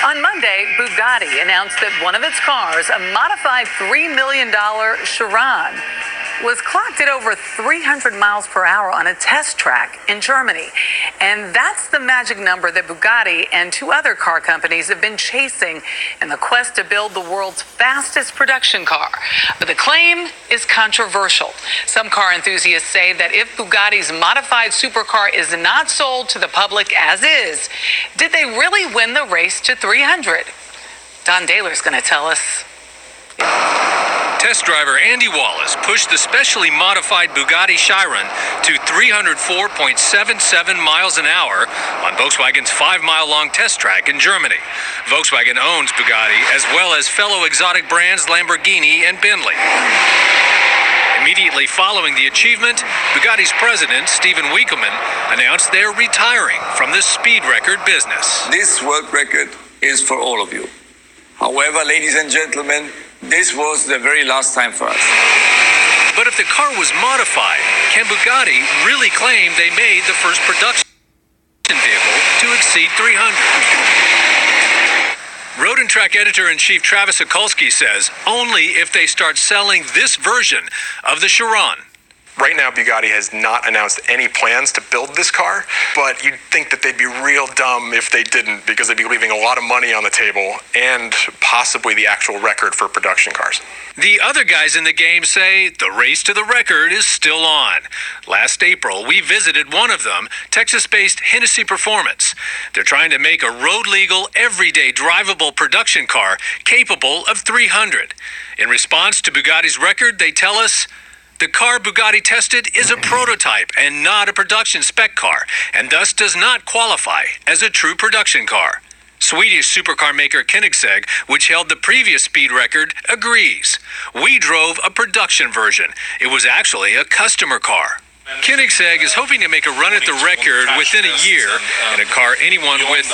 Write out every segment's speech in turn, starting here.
On Monday, Bugatti announced that one of its cars, a modified $3 million Chiron, was clocked at over 300 miles per hour on a test track in Germany. And that's the magic number that Bugatti and two other car companies have been chasing in the quest to build the world's fastest production car. But the claim is controversial. Some car enthusiasts say that if Bugatti's modified supercar is not sold to the public as is, did they really win the race to 300? Don Dahler's going to tell us. Test driver Andy Wallace pushed the specially modified Bugatti Chiron to 304.77 miles an hour on Volkswagen's 5-mile-long test track in Germany. Volkswagen owns Bugatti as well as fellow exotic brands Lamborghini and Bentley. Immediately following the achievement, Bugatti's president, Stephen Wiekelman, announced they're retiring from the speed record business. This world record is for all of you. However, ladies and gentlemen, this was the very last time for us. But if the car was modified, can Bugatti really claim they made the first production vehicle to exceed 300? Road and Track editor-in-chief Travis Sokolsky says only if they start selling this version of the Chiron. Right now, Bugatti has not announced any plans to build this car, but you'd think that they'd be real dumb if they didn't, because they'd be leaving a lot of money on the table and possibly the actual record for production cars. The other guys in the game say the race to the record is still on. Last April, we visited one of them, Texas-based Hennessy Performance. They're trying to make a road-legal, everyday drivable production car capable of 300. In response to Bugatti's record, they tell us, the car Bugatti tested is a prototype and not a production spec car, and thus does not qualify as a true production car. Swedish supercar maker Koenigsegg, which held the previous speed record, agrees. We drove a production version. It was actually a customer car. Koenigsegg is hoping to make a run at the record within a year in a car anyone with,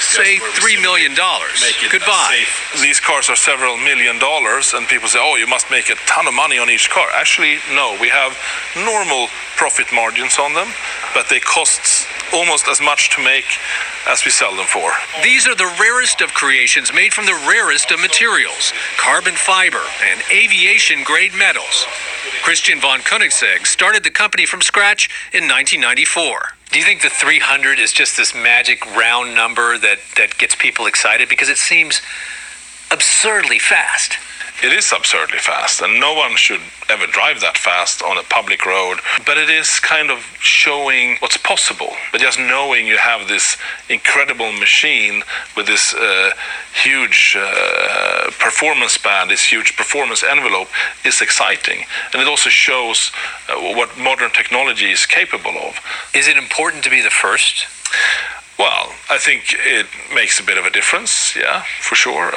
say $3 million could buy. These cars are several $1 million, and people say, you must make a ton of money on each car. Actually, no, we have normal profit margins on them, but they cost almost as much to make as we sell them for. These are the rarest of creations made from the rarest of materials, carbon fiber and aviation-grade metals. Christian von Koenigsegg started the company from scratch in 1994. Do you think the 300 is just this magic round number that gets people excited? Because it seems absurdly fast. It is absurdly fast, and no one should ever drive that fast on a public road. But it is kind of showing what's possible. But just knowing you have this incredible machine with this huge performance band, this huge performance envelope is exciting. And it also shows what modern technology is capable of. Is it important to be the first? Well, I think it makes a bit of a difference, yeah, for sure.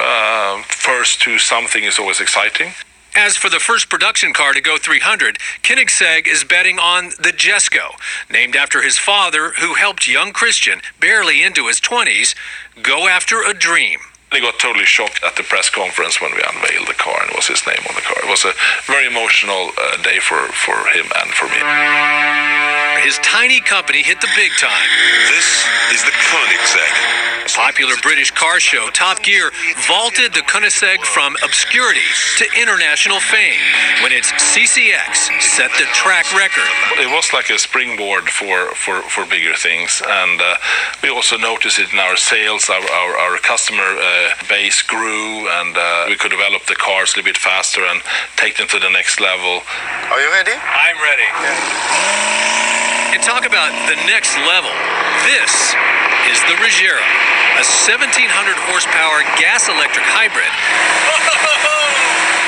First to something is always exciting. As for the first production car to go 300, Koenigsegg is betting on the Jesko, named after his father, who helped young Christian, barely into his 20s, go after a dream. They got totally shocked at the press conference when we unveiled the car and it was his name on the car. It was a very emotional day for him and for me. His tiny company hit the big time. This is the Koenigsegg. A popular British car show, Top Gear, vaulted the Koenigsegg from obscurity to international fame when its CCX set the track record. It was like a springboard for bigger things, and we also noticed it in our sales. Our customer base grew, and we could develop the cars a little bit faster and take them to the next level. Are you ready? I'm ready. And talk about the next level. This is the Regera, a 1,700 horsepower gas-electric hybrid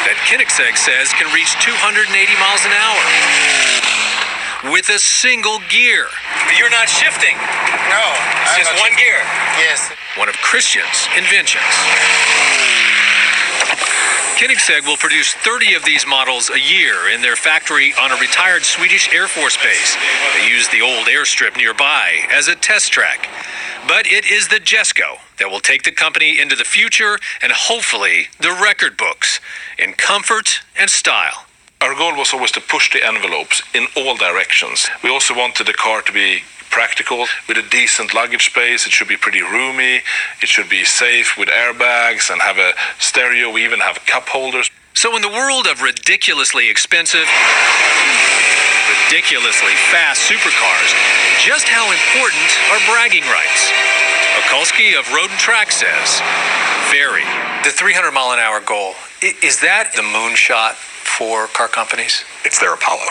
that Koenigsegg says can reach 280 miles an hour with a single gear. You're not shifting. No. It's just one gear. Yes. One of Christian's inventions. Koenigsegg will produce 30 of these models a year in their factory on a retired Swedish Air Force base. They use the old airstrip nearby as a test track. But it is the Jesko that will take the company into the future and hopefully the record books in comfort and style. Our goal was always to push the envelopes in all directions. We also wanted the car to be practical. With a decent luggage space, it should be pretty roomy. It should be safe with airbags and have a stereo. We even have cup holders. So in the world of ridiculously expensive, ridiculously fast supercars, just how important are bragging rights? Okolsky of Road and Track says, very. The 300-mile-an-hour goal, is that the moonshot for car companies? It's their Apollo.